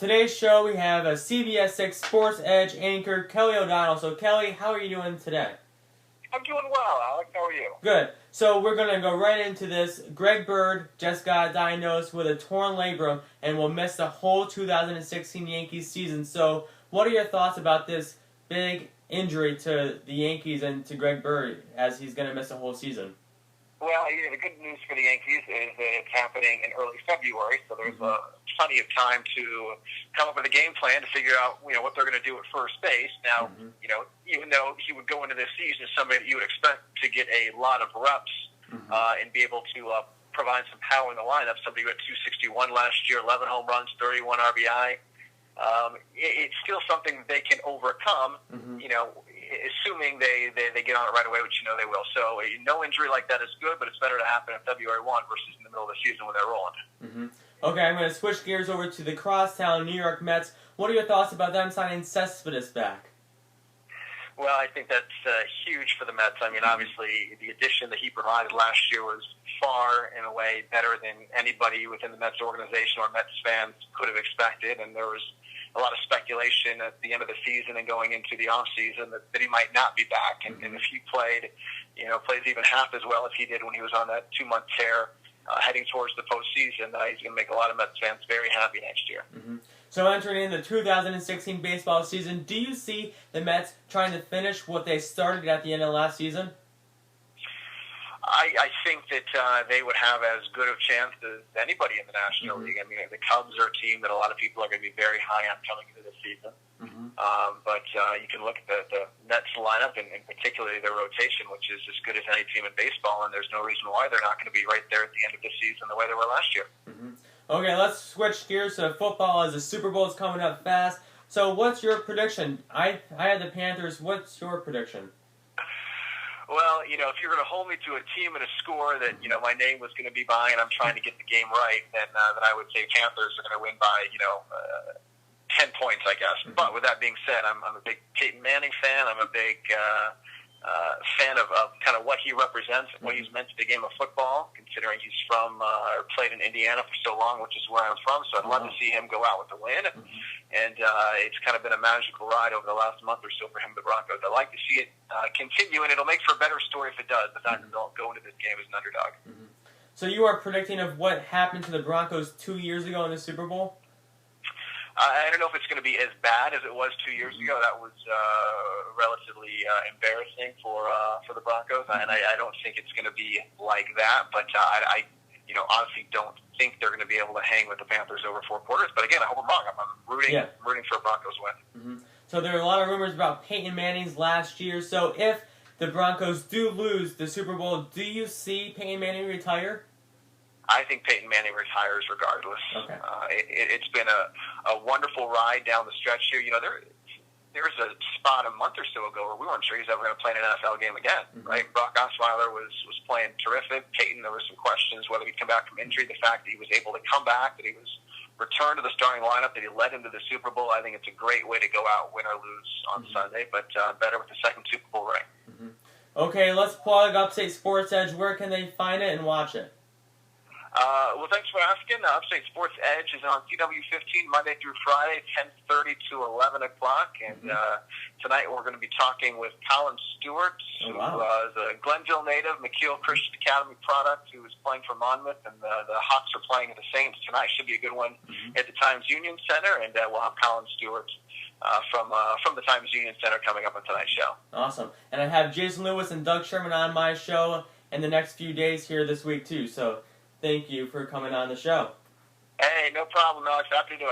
Today's show, we have a CBS 6 Sports Edge anchor, Kelly O'Donnell. So, Kelly, how are you doing today? I'm doing well, Alex. How are you? Good. So, we're going to go right into this. Greg Bird just got diagnosed with a torn labrum and will miss the whole 2016 Yankees season. So, what are your thoughts about this big injury to the Yankees and to Greg Bird as he's going to miss the whole season? Well, the good news for the Yankees is that it's happening in early February, so there's plenty of time to come up with a game plan to figure out, what they're going to do at first base. Now, even though he would go into this season as somebody that you would expect to get a lot of reps and be able to provide some power in the lineup, somebody who had 261 last year, 11 home runs, 31 RBI. It's still something that they can overcome, assuming they get on it right away, which they will. So no injury like that is good, but it's better to happen in February 1 versus in the middle of the season when they're rolling. Okay, I'm going to switch gears over to the crosstown New York Mets. What are your thoughts about them signing Cespedes back? Well, I think that's huge for the Mets. I mean, obviously, the addition that he provided last year was far and away better than anybody within the Mets organization or Mets fans could have expected, and there was a lot of speculation at the end of the season and going into the off season that he might not be back. And if he plays even half as well as he did when he was on that 2-month tear, heading towards the postseason, he's going to make a lot of Mets fans very happy next year. So entering in the 2016 baseball season, do you see the Mets trying to finish what they started at the end of last season? I think that they would have as good a chance as anybody in the National League. I mean, the Cubs are a team that a lot of people are going to be very high on coming into this season. But you can look at the Mets lineup and particularly their rotation, which is as good as any team in baseball, and there's no reason why they're not going to be right there at the end of the season the way they were last year. Okay, let's switch gears to football as the Super Bowl is coming up fast. So what's your prediction? I had the Panthers. What's your prediction? Well, if you're going to hold me to a team and a score that, my name was going to be by and I'm trying to get the game right, then I would say Panthers are going to win by, 10 points, I guess. But with that being said, I'm a big Peyton Manning fan. I'm a big fan of kind of what he represents and what he's meant to the game of football, considering he's from or played in Indiana for so long, which is where I'm from. So I'd love to see him go out with a win. And it's kind of been a magical ride over the last month or so for him, the Broncos. I'd like to see it continue, and it'll make for a better story if it does. The fact that they'll go into this game as an underdog. So you are predicting of what happened to the Broncos 2 years ago in the Super Bowl? I don't know if it's going to be as bad as it was 2 years ago. That was relatively embarrassing for the Broncos, and I don't think it's going to be like that. But I honestly don't think they're going to be able to hang with the Panthers over 4 quarters. But again, I hope I'm wrong. I'm rooting for a Broncos win. So there are a lot of rumors about Peyton Manning's last year. So if the Broncos do lose the Super Bowl, do you see Peyton Manning retire? I think Peyton Manning retires regardless. Okay. It's been a wonderful ride down the stretch here. There was a spot a month or so ago where we weren't sure he's ever going to play an NFL game again, right? Brock Osweiler was playing terrific. Peyton, there were some questions whether he'd come back from injury. The fact that he was able to come back, that he was returned to the starting lineup, that he led him to the Super Bowl, I think it's a great way to go out, win or lose on Sunday, but better with the second Super Bowl ring. Okay, let's plug Upstate Sports Edge. Where can they find it and watch it? Well, thanks for asking. Upstate Sports Edge is on CW15 Monday through Friday, 10:30 to 11 o'clock. And tonight we're going to be talking with Colin Stewart, who is a Glenville native, McKeel Christian Academy product, who is playing for Monmouth. And the Hawks are playing at the Saints tonight. Should be a good one at the Times Union Center. And we'll have Colin Stewart from the Times Union Center coming up on tonight's show. Awesome. And I have Jason Lewis and Doug Sherman on my show in the next few days here this week, too. So thank you for coming on the show. Hey, no problem, Alex. Happy to do it.